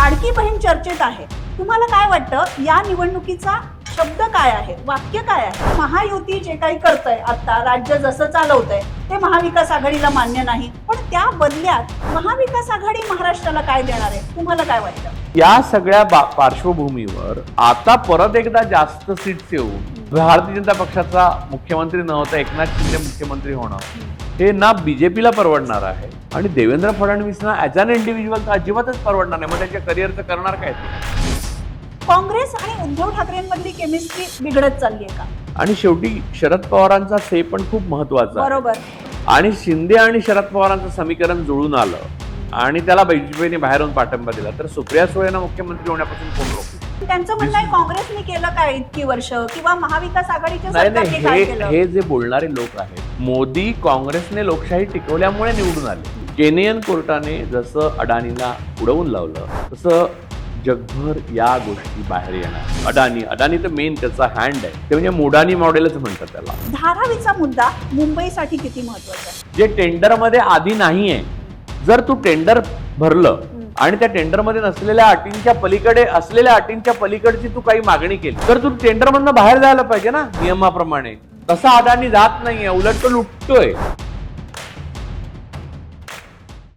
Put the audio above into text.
लाडकी बहीण चर्चेत आहे. तुम्हाला काय वाटतं या निवडणुकीचा शब्द काय आहे, वाक्य काय आहे? महायुती जे काही करतंय आता, राज्य जसं चालवतंय ते महाविकास आघाडीला मान्य नाही, पण त्या बदल्यात महाविकास आघाडी महाराष्ट्राला काय देणार आहे, तुम्हाला काय वाटतं? या सगळ्या पार्श्वभूमीवर आता परत एकदा जास्त सीट्स येऊन भारतीय जनता पक्षाचा मुख्यमंत्री न होता एकनाथ शिंदे मुख्यमंत्री होणं हे ना बीजेपीला परवडणार आहे आणि देवेंद्र फडणवीसना ऍज अन इंडिव्हिज्युअल तर अजिबातच परवडणार नाही. मग त्याच्या करिअरचं करणार काय ते? काँग्रेस आणि उद्धव ठाकरेंमधली केमिस्ट्री बिघडत चालली आहे का? आणि शेवटी शरद पवारांचा से पण खूप महत्वाचा आहे. बरोबर. आणि शिंदे आणि शरद पवारांचं समीकरण जुळून आलं आणि त्याला बीजेपीने बाहेरून पाठिंबा दिला तर सुप्रिया सुळेंना मुख्यमंत्री होण्यापासून कोण रोखू? त्यांचं म्हणणं आहे काँग्रेसने केलं काय इतकी वर्ष, किंवा महाविकास आघाडीच्या नाही सरकारने काय केलं? हे जे बोलणारे लोक आहेत, मोदी काँग्रेसने लोकशाही टिकवल्यामुळे निवडून आले. केनियन कोर्टाने जसं अडाणीला उडवून लावलं तसं जगभर या गोष्टी बाहेर येणार. अडाणी तर मेन त्याचा हँड आहे, ते म्हणजे मोडानी मॉडेलच म्हणतात त्याला. धारावीचा मुद्दा मुंबईसाठी किती महत्वाचा आहे? जे टेंडरमध्ये आधी नाहीये, जर तू टेंडर भरलं आणि त्या टेंडरमध्ये नसलेल्या अटींच्या पलीकडे असलेल्या अटींच्या पलीकडची तू काही मागणी केली तर तू टेंडरमधनं बाहेर जायला पाहिजे ना नियमाप्रमाणे. तसा अडाणी जात नाहीये, उलट तो लुटतोय.